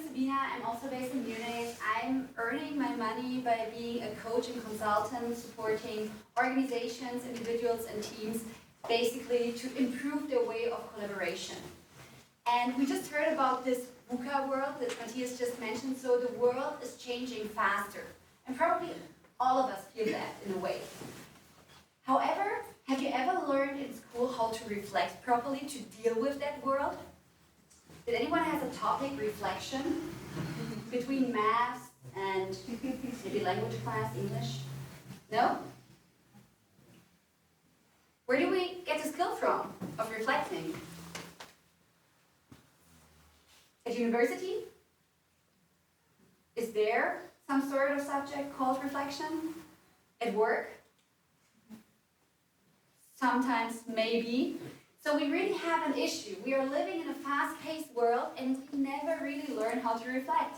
Sabina. I'm also based in Munich. I'm earning my money by being a coach and consultant, supporting organizations, individuals, and teams, basically to improve their way of collaboration. And we just heard about this VUCA world that Matthias just mentioned, so the world is changing faster. And probably all of us feel that in a way. However, have you ever learned in school how to reflect properly to deal with that world? Did anyone have a topic, reflection, between math and maybe language class, English? No? Where do we get the skill from of reflecting? At university? Is there some sort of subject called reflection? At work? Sometimes, maybe. So we really have an issue. We are living in a fast-paced world and we never really learn how to reflect.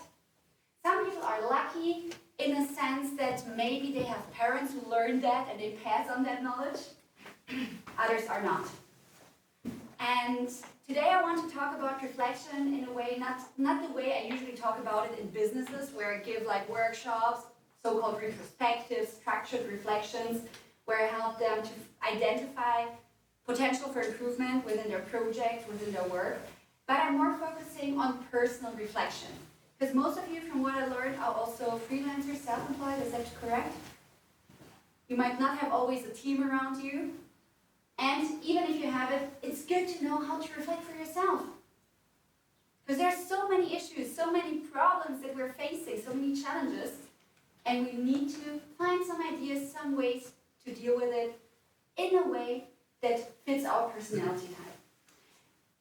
Some people are lucky in a sense that maybe they have parents who learned that and they pass on that knowledge. Others are not. And today I want to talk about reflection in a way, not the way I usually talk about it in businesses, where I give like workshops, so-called retrospectives, structured reflections, where I help them to identify potential for improvement within their project, within their work. But I'm more focusing on personal reflection. Because most of you, from what I learned, are also freelancers, self-employed, is that correct? You might not have always a team around you. And even if you have it, it's good to know how to reflect for yourself. Because there are so many issues, so many problems that we're facing, so many challenges. And we need to find some ideas, some ways to deal with it in a way that fits our personality type.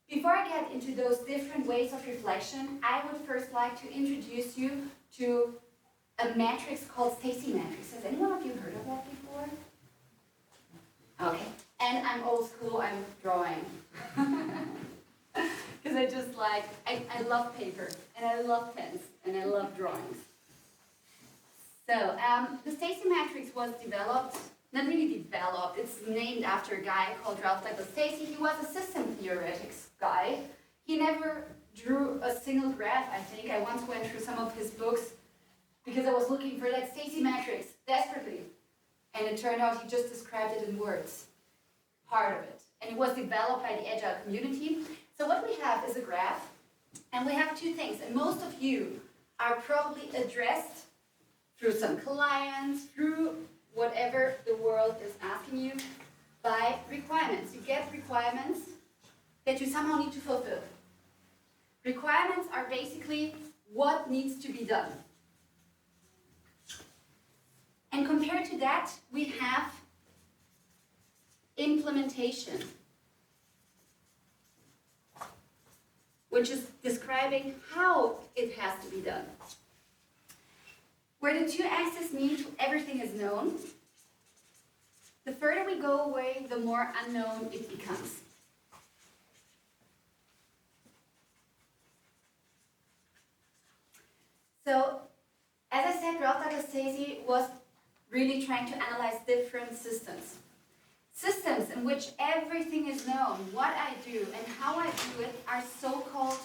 Before I get into those different ways of reflection, I would first like to introduce you to a matrix called Stacy matrix. Has anyone of you heard of that before? Okay. And I'm old school, I'm drawing. Because I just like, I love paper, and I love pens, and I love drawings. So, the Stacy matrix was developed, not really developed, it's named after a guy called Ralph Douglas Stacy. He was a system theoretics guy. He never drew a single graph, I think. I once went through some of his books because I was looking for that Stacy matrix desperately. And it turned out he just described it in words, part of it. And it was developed by the Agile community. So what we have is a graph, and we have two things. And most of you are probably addressed through some clients, through whatever the world is asking you, by requirements. You get requirements that you somehow need to fulfill. Requirements are basically what needs to be done. And compared to that, we have implementation, which is describing how it has to be done. Where the two axes meet, everything is known. The further we go away, the more unknown it becomes. So, as I said, Ralph Douglas Stacy was really trying to analyze different systems. Systems in which everything is known, what I do and how I do it, are so-called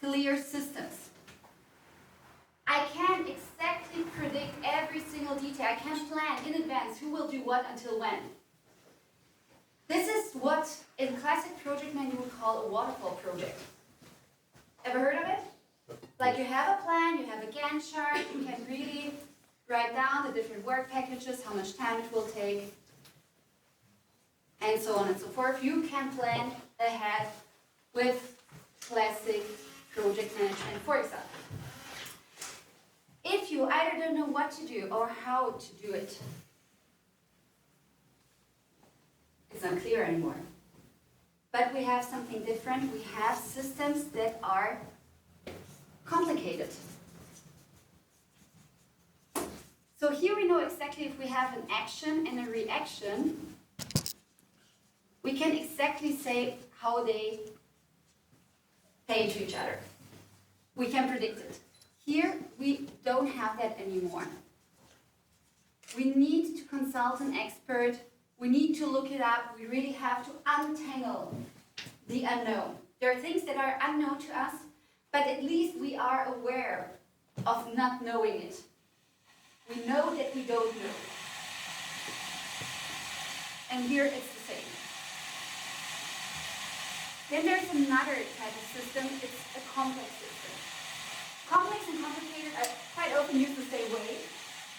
clear systems. I can't exactly predict every single detail. I can't plan in advance who will do what until when. This is what in classic project man you would call a waterfall project. Ever heard of it? Like you have a plan, you have a Gantt chart, you can really write down the different work packages, how much time it will take, and so on and so forth. You can plan ahead with classic project management, for example. If you either don't know what to do or how to do it, it's unclear anymore. But we have something different. We have systems that are complicated. So here we know exactly if we have an action and a reaction, we can exactly say how they play into each other. We can predict it. Here, we don't have that anymore. We need to consult an expert. We need to look it up. We really have to untangle the unknown. There are things that are unknown to us. but at least we are aware of not knowing it. We know that we don't know. And here it's the same. Then there's another type of system, it's a complex system. Complex and complicated are quite often used the same way.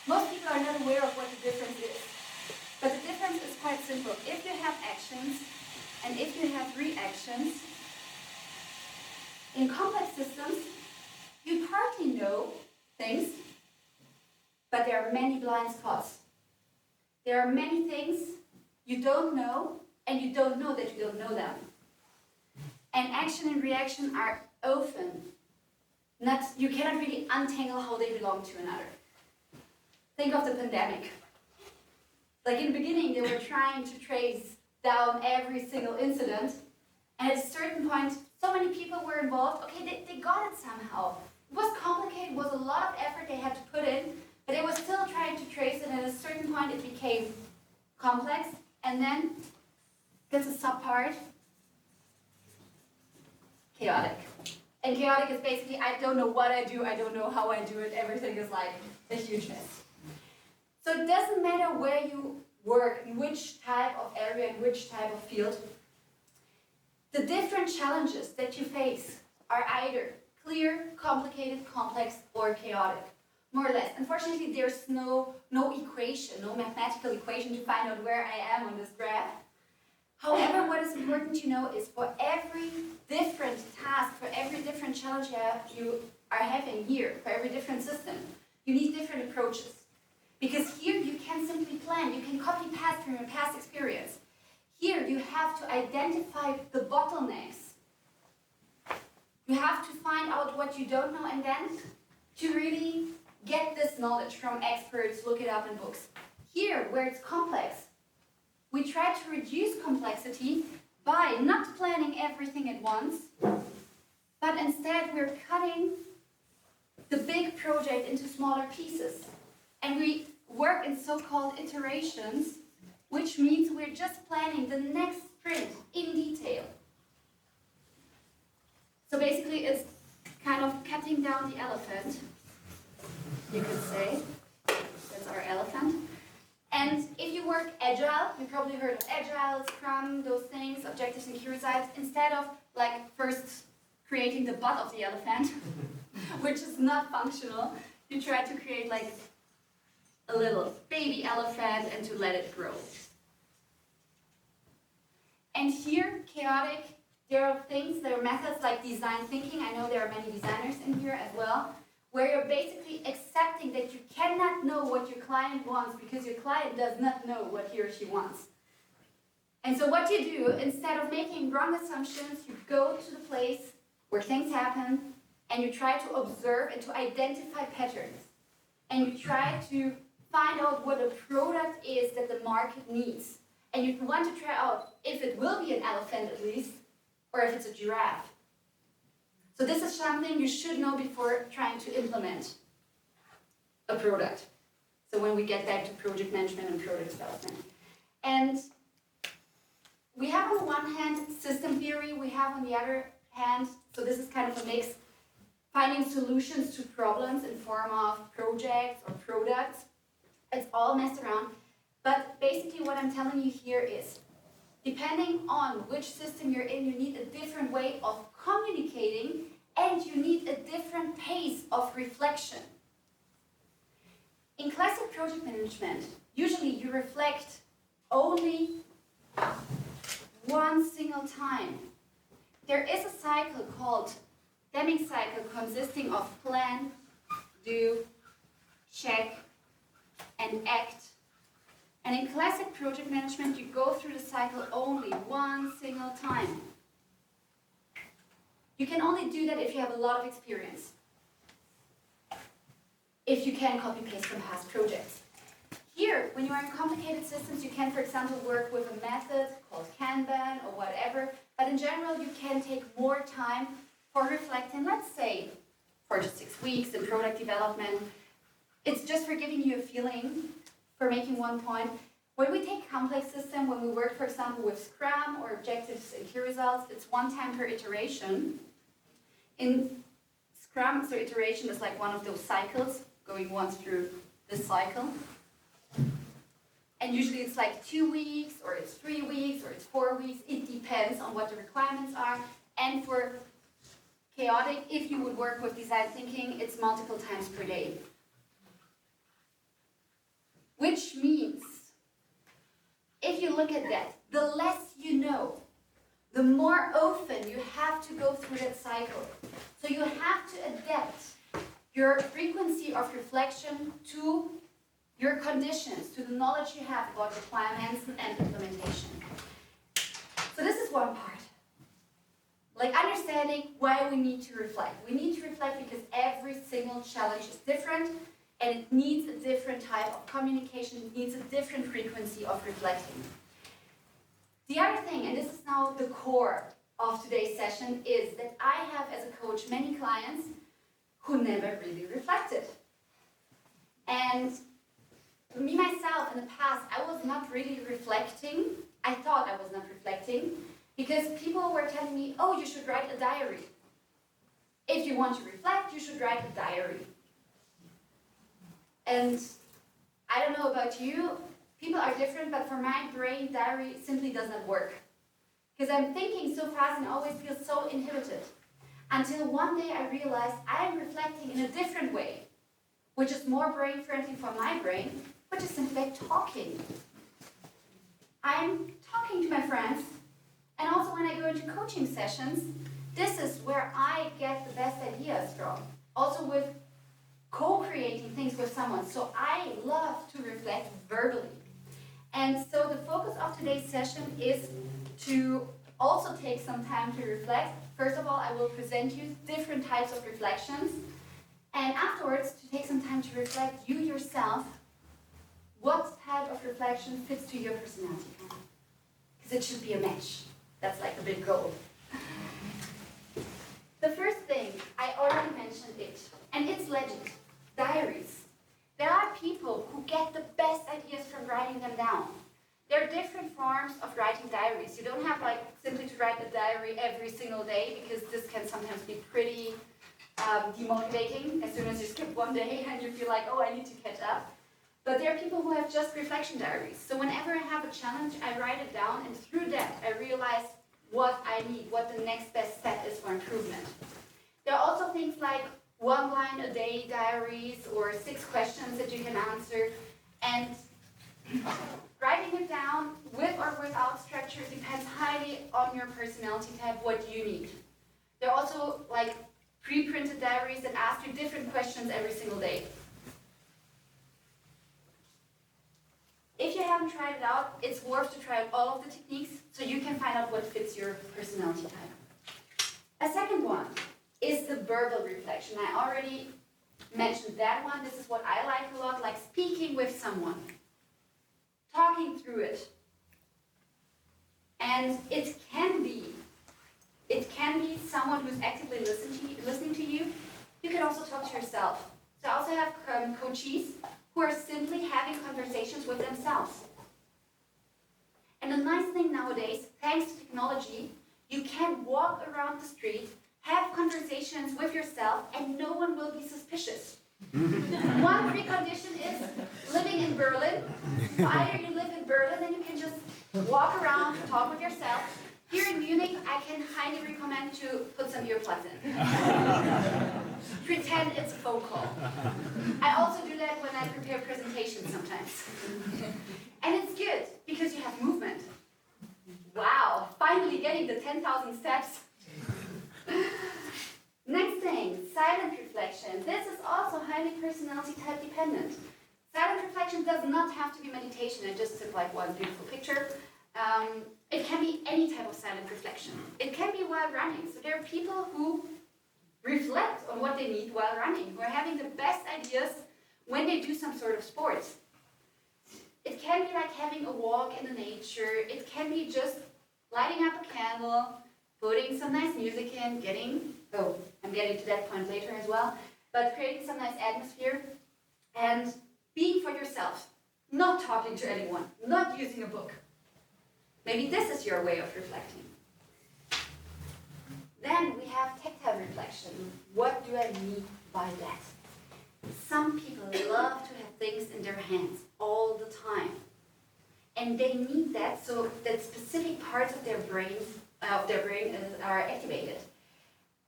Most people are not aware of what the difference is. But the difference is quite simple. If you have actions and if you have reactions, in complex systems, you partly know things, but there are many blind spots. There are many things you don't know, and you don't know that you don't know them. And action and reaction are often not, you cannot really untangle how they belong to another. Think of the pandemic. Like in the beginning, they were trying to trace down every single incident, and at a certain point, so many people were involved. Okay, they got it somehow. It was complicated, it was a lot of effort they had to put in, but they were still trying to trace it, and at a certain point it became complex, and then there's a subpart, chaotic. And chaotic is basically, I don't know what I do, I don't know how I do it, everything is like a huge mess. So it doesn't matter where you work, in which type of area, in which type of field, the different challenges that you face are either clear, complicated, complex, or chaotic, more or less. Unfortunately, there's no equation, no mathematical equation to find out where I am on this graph. However, what is important to know is for every different task, for every different challenge you are having here, for every different system, you need different approaches. Because here you can simply plan, you can copy-paste from your past experience. Here you have to identify the bottlenecks. You have to find out what you don't know, and then to really get this knowledge from experts, look it up in books. Here, where it's complex, we try to reduce complexity by not planning everything at once, but instead we're cutting the big project into smaller pieces. And we work in so-called iterations, which means we're just planning the next sprint in detail. So basically it's kind of cutting down the elephant, you could say. That's our elephant. And if you work agile, you probably heard of agile, Scrum, those things, objectives and key results, instead of like first creating the butt of the elephant, which is not functional, you try to create like a little baby elephant and to let it grow. And here, chaotic, there are things, there are methods like design thinking. I know there are many designers in here as well, where you're basically accepting that you cannot know what your client wants because your client does not know what he or she wants. And so what you do, instead of making wrong assumptions, you go to the place where things happen and you try to observe and to identify patterns. And you try to find out what a product is that the market needs. And you want to try out if it will be an elephant at least, or if it's a giraffe. So this is something you should know before trying to implement a product. So when we get back to project management and product development. And we have on one hand system theory, we have on the other hand, so this is kind of a mix, finding solutions to problems in form of projects or products. It's all messed around. But basically what I'm telling you here is, depending on which system you're in, you need a different way of communicating and you need a different pace of reflection. In classic project management, usually you reflect only one single time. There is a cycle called Deming cycle consisting of plan, do, check, and act. And in classic project management, you go through the cycle only one single time. You can only do that if you have a lot of experience. If you can copy-paste from past projects. Here, when you are in complicated systems, you can, for example, work with a method called Kanban or whatever, but in general, you can take more time for reflecting, let's say, 4 to 6 weeks in product development. It's just for giving you a feeling, for making one point. When we take complex system, when we work, for example, with Scrum or objectives and key results, it's one time per iteration. In Scrum, so iteration is like one of those cycles, going once through this cycle. And usually it's like 2 weeks, or it's 3 weeks, or it's 4 weeks. It depends on what the requirements are. And for chaotic, if you would work with design thinking, it's multiple times per day. Which means, if you look at that, the less you know, the more often you have to go through that cycle. So you have to adapt your frequency of reflection to your conditions, to the knowledge you have about requirements and implementation. So this is one part. Like understanding why we need to reflect. We need to reflect because every single challenge is different and it needs a different type of communication, it needs a different frequency of reflecting. The other thing, and this is now the core of today's session, is that I have as a coach many clients who never really reflected. And me myself in the past, I was not really reflecting. I thought I was not reflecting because people were telling me, oh, you should write a diary. If you want to reflect, you should write a diary. And I don't know about you, people are different, but for my brain, diary simply does not work. Because I'm thinking so fast and always feel so inhibited. Until one day I realized I am reflecting in a different way, which is more brain-friendly for my brain, which is simply like talking. I'm talking to my friends, and also when I go into coaching sessions, this is where I get the best ideas from. Also with co-creating things with someone. So I love to reflect verbally. And so the focus of today's session is to also take some time to reflect. First of all, I will present you different types of reflections. And afterwards, to take some time to reflect you yourself, what type of reflection fits to your personality type. Because it should be a match. That's like a big goal. The first thing, I already mentioned it, and it's legend, diaries. There are people who get the best ideas from writing them down. There are different forms of writing diaries. You don't have like simply to write a diary every single day because this can sometimes be pretty demotivating as soon as you skip one day and you feel like, oh, I need to catch up. But there are people who have just reflection diaries. So whenever I have a challenge, I write it down, and through that, I realize what I need, what the next best step is for improvement. There are also things like 1 line a day diaries or 6 questions that you can answer. And writing it down with or without structure depends highly on your personality type, what you need. There are also like pre-printed diaries that ask you different questions every single day. If you haven't tried it out, it's worth to try out all of the techniques so you can find out what fits your personality type. A second one is the verbal reflection. I already mentioned that one. This is what I like a lot, like speaking with someone, talking through it. And it can be someone who's actively listening to you. You can also talk to yourself. So I also have coaches who are simply having conversations with themselves. And the nice thing nowadays, thanks to technology, you can walk around the street, have conversations with yourself, and no one will be suspicious. One precondition is living in Berlin. So either you live in Berlin and you can just walk around, talk with yourself. Here in Munich, I can highly recommend to put some earplugs in. Pretend it's a phone call. I also do that when I prepare presentations sometimes. And it's good, because you have movement. Wow, finally getting the 10,000 steps. Next thing, silent reflection. This is also highly personality type dependent. Silent reflection does not have to be meditation and just sit like one beautiful picture. It can be any type of silent reflection. It can be while running. So there are people who reflect on what they need while running, who are having the best ideas when they do some sort of sport. It can be like having a walk in the nature. It can be just lighting up a candle, putting some nice music in, I'm getting to that point later as well, but creating some nice atmosphere and being for yourself, not talking to anyone, not using a book. Maybe this is your way of reflecting. Then we have tactile reflection. What do I mean by that? Some people love to have things in their hands all the time. And they need that so that specific parts of their brain are activated.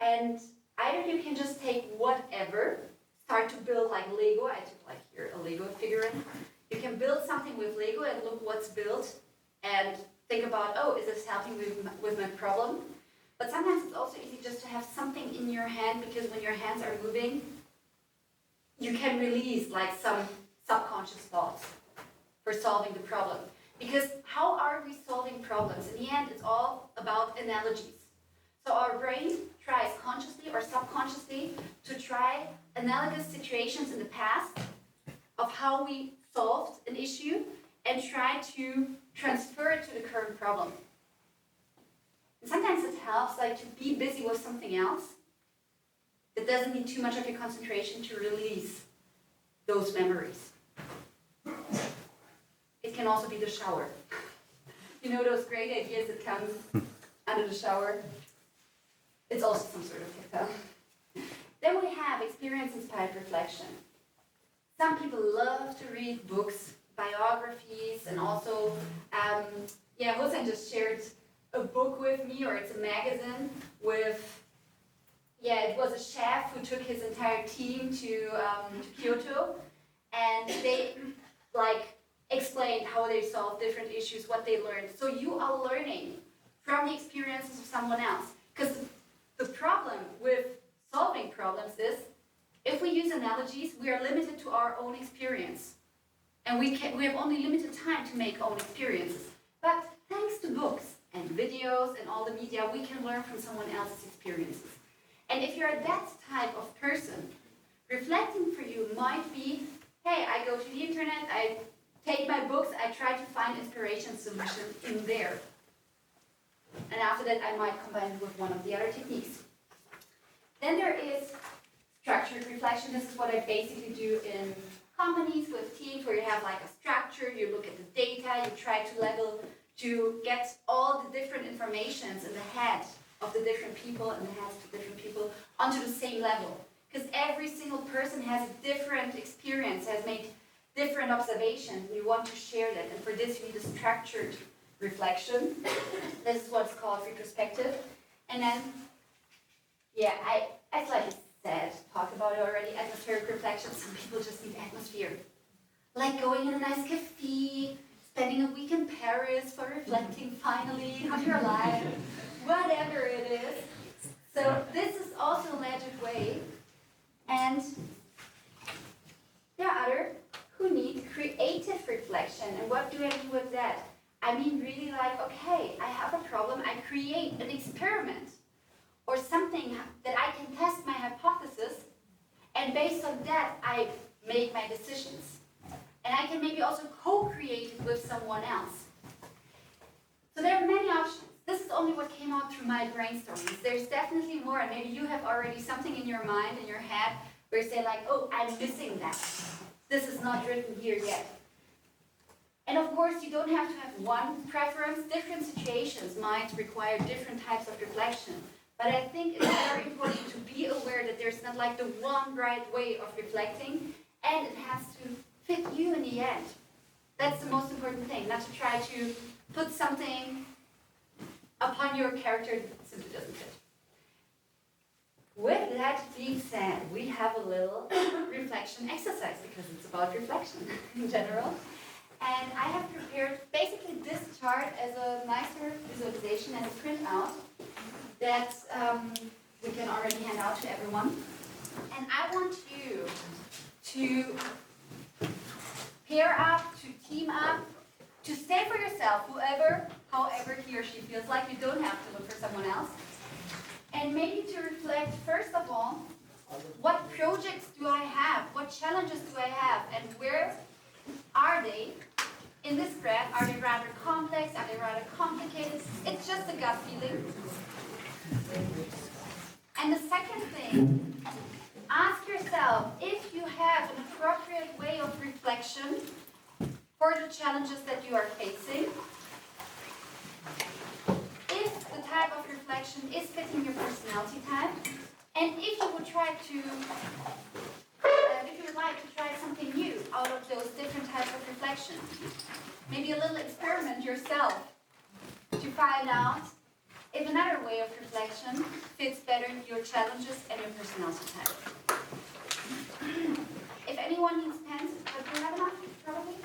And either you can just take whatever, start to build like Lego. I took like here a Lego figurine. You can build something with Lego and look what's built and think about, oh, is this helping with my problem? But sometimes it's also easy just to have something in your hand, because when your hands are moving, you can release like some subconscious thoughts for solving the problem. Because how are we solving problems? In the end, it's all about analogies. So our brain tries consciously or subconsciously to try analogous situations in the past of how we solved an issue and try to transfer it to the current problem. And sometimes it helps like to be busy with something else that doesn't need too much of your concentration to release those memories. It can also be the shower. You know those great ideas that come under the shower? It's also some sort of tactile. Then we have experience-inspired reflection. Some people love to read books, biographies, and also, Hossein just shared a book with me, or it's a magazine with, it was a chef who took his entire team to Kyoto, and they explained how they solved different issues, what they learned. So you are learning from the experiences of someone else. Because the problem with solving problems is, if we use analogies, we are limited to our own experience. And we have only limited time to make own experiences. But thanks to books and videos and all the media, we can learn from someone else's experiences. And if you're that type of person, reflecting for you might be, hey, I go to the internet, I take my books, I try to find inspiration solution in there. And after that, I might combine it with one of the other techniques. Then there is structured reflection. This is what I basically do in companies with teams, where you have like a structure, you look at the data, you try to get all the different informations in the head of the different people and the heads of the different people onto the same level. Because every single person has a different experience, has made different observations, and you want to share that. And for this, you need a structured reflection. This is what's called retrospective. And then, I slightly talked about it already, atmospheric reflection. Some people just need atmosphere. Like going in a nice cafe, spending a week in Paris for reflecting finally on your life, whatever it is. So this is also a magic way. And there are others who need creative reflection. And what do I mean with that? I mean really like, okay, I have a problem, I create an experiment or something that I can test my hypothesis, and based on that, I make my decisions. And I can maybe also co-create it with someone else. So there are many options. This is only what came out through my brainstorming. There's definitely more, and maybe you have already something in your mind, in your head, where you say like, oh, I'm missing that. This is not written here yet. And of course, you don't have to have one preference. Different situations might require different types of reflection. But I think it's very important to be aware that there's not like the one right way of reflecting, and it has to fit you in the end. That's the most important thing, not to try to put something upon your character that simply doesn't fit. With that being said, we have a little reflection exercise, because it's about reflection in general. And I have prepared basically this chart as a nicer visualization, as a printout that we can already hand out to everyone. And I want you to pair up, to team up, to stay for yourself, however he or she feels like. You don't have to look for someone else. And maybe to reflect, first of all, what projects do I have? What challenges do I have? And where are they in this graph? Are they rather complex? Are they rather complicated? It's just a gut feeling. And the second thing, ask yourself if you have an appropriate way of reflection for the challenges that you are facing. If the type of reflection is fitting your personality type. And if you would try to, if you would like to try something new out of those different types of reflection, maybe a little experiment yourself to find out if another way of reflection fits better your challenges and your personality type. If anyone needs pens, do you have enough? Probably?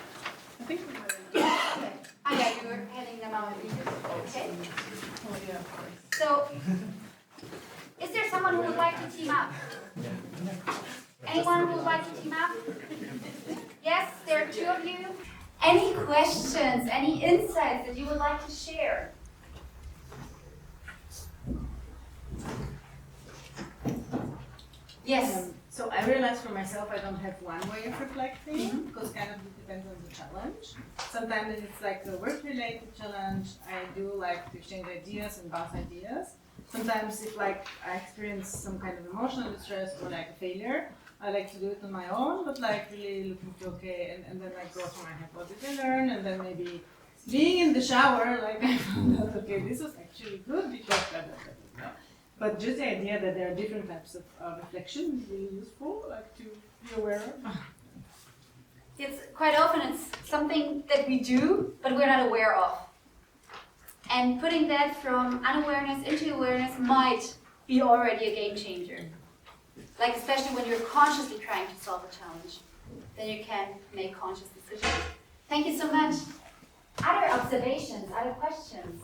I think we have Okay. Oh yeah, you were handing them out. Okay. Oh yeah, of course. So, is there someone who would like to team up? Anyone who would like to team up? Yes, there are two of you. Any questions, any insights that you would like to share? Yes. So I realized for myself I don't have one way of reflecting because kind of it depends on the challenge. Sometimes it's like a work-related challenge. I do like to exchange ideas and bounce ideas. Sometimes if like I experience some kind of emotional distress or like a failure, I like to do it on my own, but like really looking to and then like go through my head, what did I learn? And then maybe being in the shower, like I found out, okay, this was actually good because blah, blah, blah, blah. But just the idea that there are different types of reflection is really useful, like to be aware of. It's quite often it's something that we do, but we're not aware of. And putting that from unawareness into awareness might be already a game changer. Like especially when you're consciously trying to solve a challenge, then you can make conscious decisions. Thank you so much. Other observations, other questions,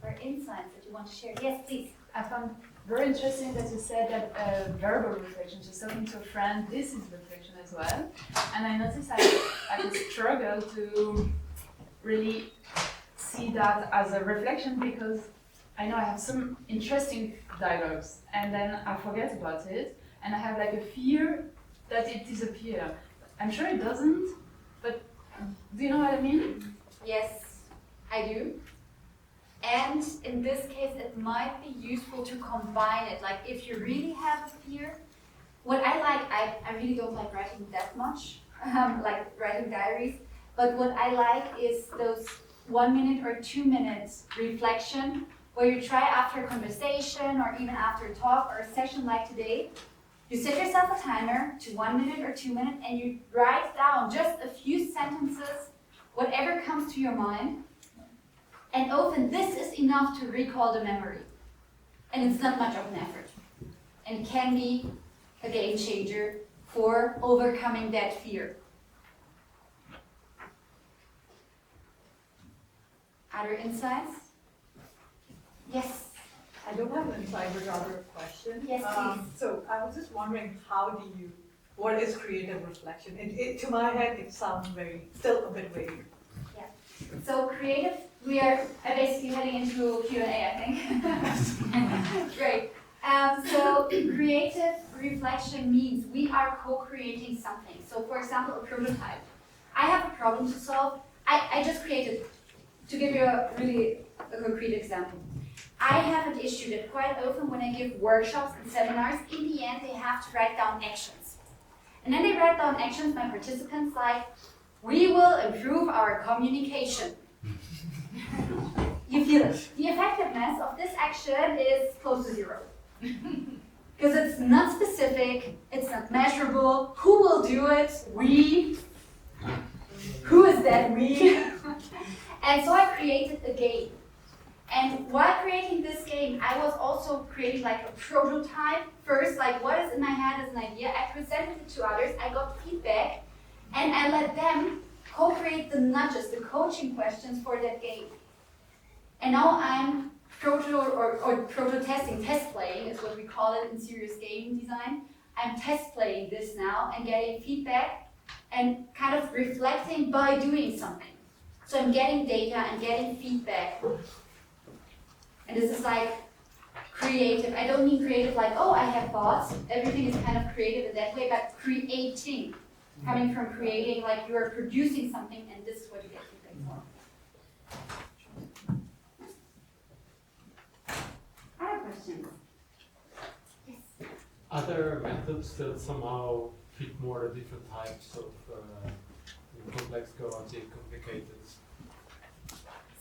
or insights that you want to share? Yes, please. I found very interesting that you said that verbal reflection, just talking to a friend, this is reflection as well. And I noticed I would struggle to really see that as a reflection because I know I have some interesting dialogues and then I forget about it and I have like a fear that it disappears. I'm sure it doesn't, but do you know what I mean? Yes, I do. And in this case, it might be useful to combine it. Like if you really have a fear, what I like, I really don't like writing that much, like writing diaries. But what I like is those 1 minute or 2 minutes reflection where you try after a conversation or even after a talk or a session like today, you set yourself a timer to 1 minute or 2 minutes and you write down just a few sentences, whatever comes to your mind. And often this is enough to recall the memory. And it's not much of an effort. And can be a game changer for overcoming that fear. Other insights? Yes. I don't have an insight, but rather a question. Yes, please. So I was just wondering, what is creative reflection? To my head, it sounds still a bit vague. So creative, we are basically heading into Q&A, I think. Great. So creative reflection means we are co-creating something. So for example, a prototype. I have a problem to solve. I just created, to give you a concrete example. I have an issue that quite often when I give workshops and seminars, in the end they have to write down actions. And then they write down actions, my participants, like, we will improve our communication. You feel it. The effectiveness of this action is close to zero. Because it's not specific, it's not measurable. Who will do it? We. Who is that we? And so I created a game. And while creating this game, I was also creating like a prototype. First, like what is in my head as an idea. I presented it to others, I got feedback, and I let them co-create the nudges, the coaching questions for that game. And now I'm proto-testing, test playing is what we call it in serious game design. I'm test playing this now and getting feedback and kind of reflecting by doing something. So I'm getting data and getting feedback. And this is like creative. I don't mean creative like, oh, I have thoughts. Everything is kind of creative in that way, but creating. Coming from creating, like you are producing something and this is what you get feedback for. Other questions? Yes. Other methods that somehow fit more the different types of complex, chaotic, complicated.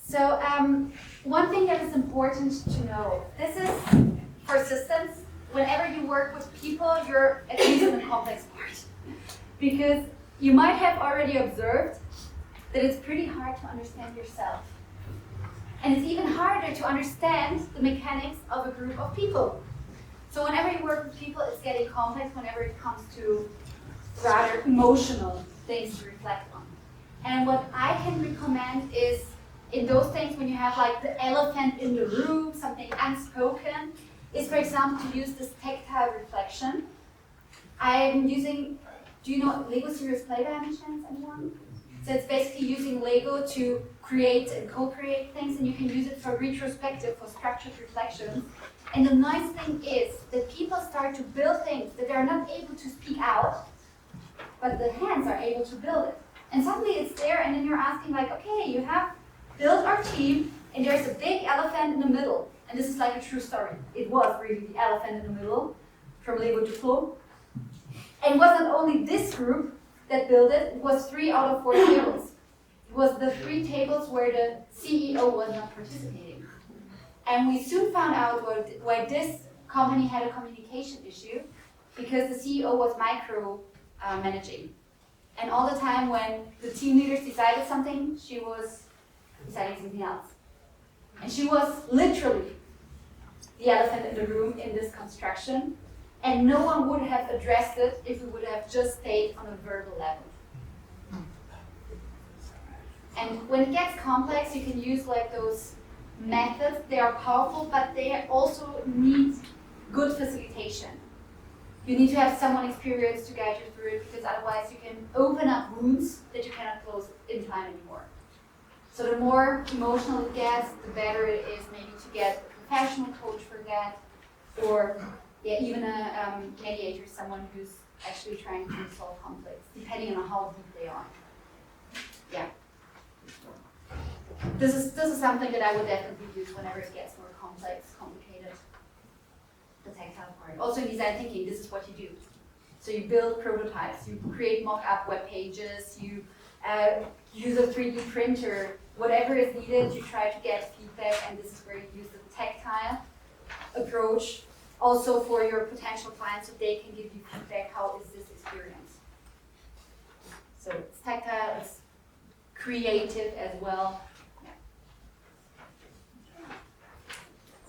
So one thing that is important to know, this is for systems. Whenever you work with people, you're at least in the complex part. Because you might have already observed that it's pretty hard to understand yourself. And it's even harder to understand the mechanics of a group of people. So whenever you work with people, it's getting complex whenever it comes to rather emotional things to reflect on. And what I can recommend is in those things when you have like the elephant in the room, something unspoken, is for example to use this tactile reflection. I'm using, do you know Lego Serious Play by any chance, anyone? So it's basically using Lego to create and co-create things, and you can use it for retrospective, for structured reflections. And the nice thing is that people start to build things that they're not able to speak out, but the hands are able to build it. And suddenly it's there, and then you're asking like, okay, you have built our team, and there's a big elephant in the middle. And this is like a true story. It was really the elephant in the middle, from Lego to Flo. And it wasn't only this group that built it, it was 3 out of 4 tables. It was the 3 tables where the CEO was not participating. And we soon found out why this company had a communication issue, because the CEO was micro-managing. And all the time when the team leaders decided something, she was deciding something else. And she was literally the elephant in the room in this construction. And no one would have addressed it if we would have just stayed on a verbal level. And when it gets complex, you can use like those methods. They are powerful, but they also need good facilitation. You need to have someone experienced to guide you through it, because otherwise you can open up wounds that you cannot close in time anymore. So the more emotional it gets, the better it is maybe to get a professional coach for that, or even a mediator, someone who's actually trying to solve conflicts, depending on how deep they are. Yeah. This is something that I would definitely use whenever it gets more complex, complicated. The tactile part. Also in design thinking, this is what you do. So you build prototypes, you create mock-up web pages, you use a 3D printer, whatever is needed, you try to get feedback, and this is where you use the tactile approach. Also for your potential clients, so they can give you feedback, how is this experience? So it's tactile, it's creative as well.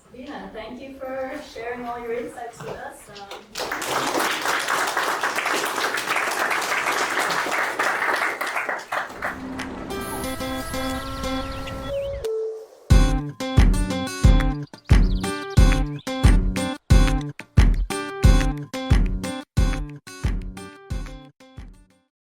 Sabina, thank you for sharing all your insights with us.